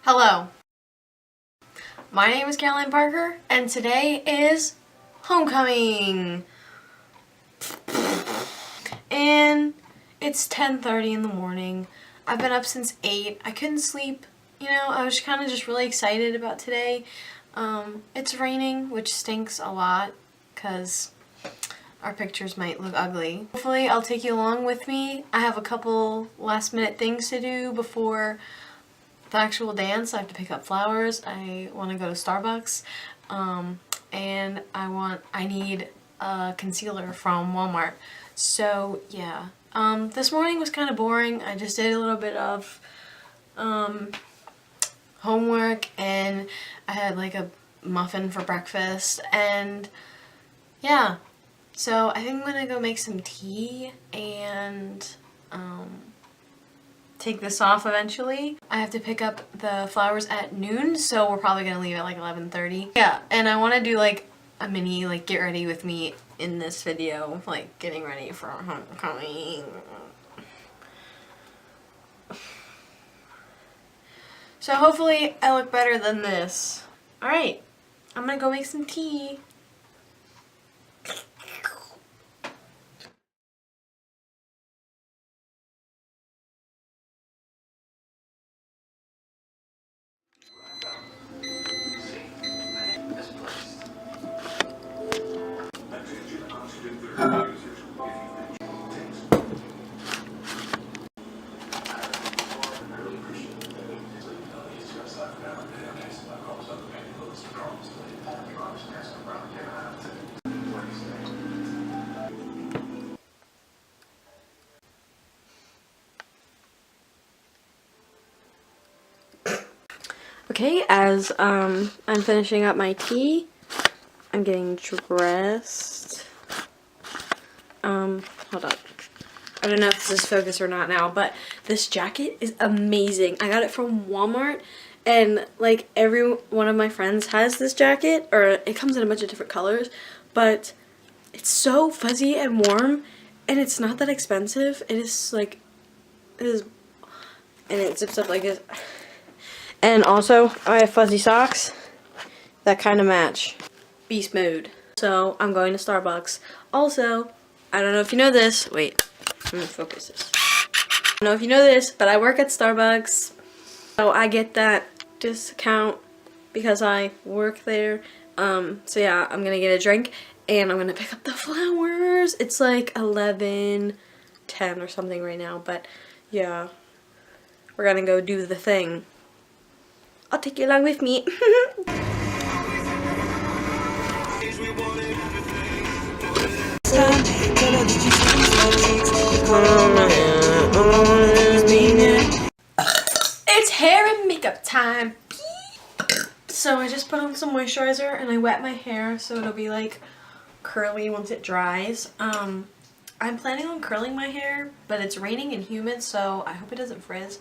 Hello, my name is Caroline Parker, and today is homecoming. And it's 10:30 in the morning. I've been up since 8. I couldn't sleep. I was kind of just really excited about today. It's raining, which stinks a lot because our pictures might look ugly. Hopefully I'll take you along with me. I have a couple last minute things to do before the actual dance. I have to pick up flowers. I want to go to Starbucks. And I need a concealer from Walmart. So yeah. This morning was kind of boring. I just did a little bit of homework, and I had like a muffin for breakfast, and yeah. So I think I'm gonna go make some tea and take this off eventually. I have to pick up the flowers at noon, so we're probably gonna leave at like 11:30. Yeah, and I want to do like a mini like get ready with me in this video, like getting ready for homecoming. So hopefully I look better than this. Alright, I'm gonna go make some tea. Okay, as I'm finishing up my tea, I'm getting dressed. Hold up. I don't know if this is focused or not now, but this jacket is amazing. I got it from Walmart, and like every one of my friends has this jacket, or it comes in a bunch of different colors, but it's so fuzzy and warm, and it's not that expensive. And it zips up like this. And also, I have fuzzy socks that kind of match. Beast mode. So, I'm going to Starbucks. Also, I don't know if you know this. Wait, let me focus this. I don't know if you know this, but I work at Starbucks. So, I get that discount because I work there. So yeah, I'm gonna get a drink and I'm gonna pick up the flowers. It's like 11:10 or something right now, but yeah. We're gonna go do the thing. I'll take you along with me. It's hair and makeup time. So I just put on some moisturizer and I wet my hair so it'll be like curly once it dries. I'm planning on curling my hair, but it's raining and humid, so I hope it doesn't frizz.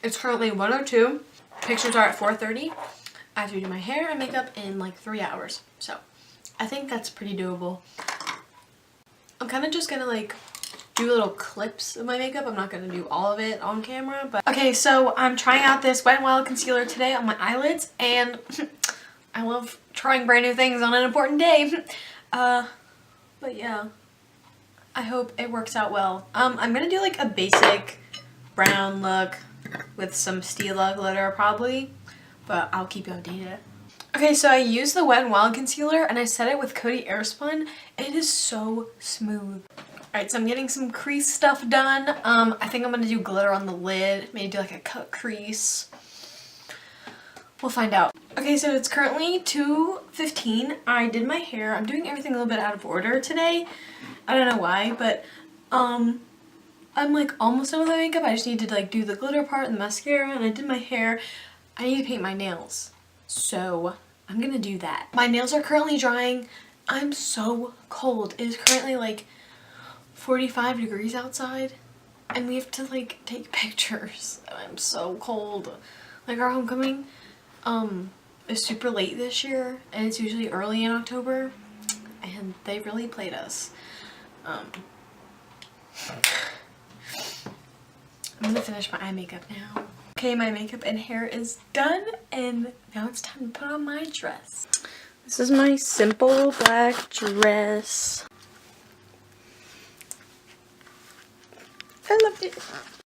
It's currently 1:02. Pictures are at 4:30. I have to do my hair and makeup in like 3 hours. So I think that's pretty doable. I'm kind of just gonna like do little clips of my makeup. I'm not gonna do all of it on camera, but okay, so I'm trying out this Wet n Wild concealer today on my eyelids, and I love trying brand new things on an important day. But yeah, I hope it works out well. I'm gonna do like a basic brown look with some Stila glitter probably, but I'll keep you updated. Okay, so I used the Wet n Wild concealer and I set it with Coty Airspun. It is so smooth. Alright, so I'm getting some crease stuff done. I think I'm gonna do glitter on the lid, maybe do like a cut crease. We'll find out. Okay, so it's currently 2:15. I did my hair. I'm doing everything a little bit out of order today. I don't know why, but I'm like almost done with my makeup. I just need to like do the glitter part and the mascara, and I did my hair. I need to paint my nails. So I'm gonna do that. My nails are currently drying. I'm so cold. It is currently like 45 degrees outside, and we have to like take pictures. I'm so cold. Like our homecoming is super late this year, and it's usually early in October, and they really played us. I'm gonna finish my eye makeup now. Okay, my makeup and hair is done, and now it's time to put on my dress. This is my simple black dress. I love it.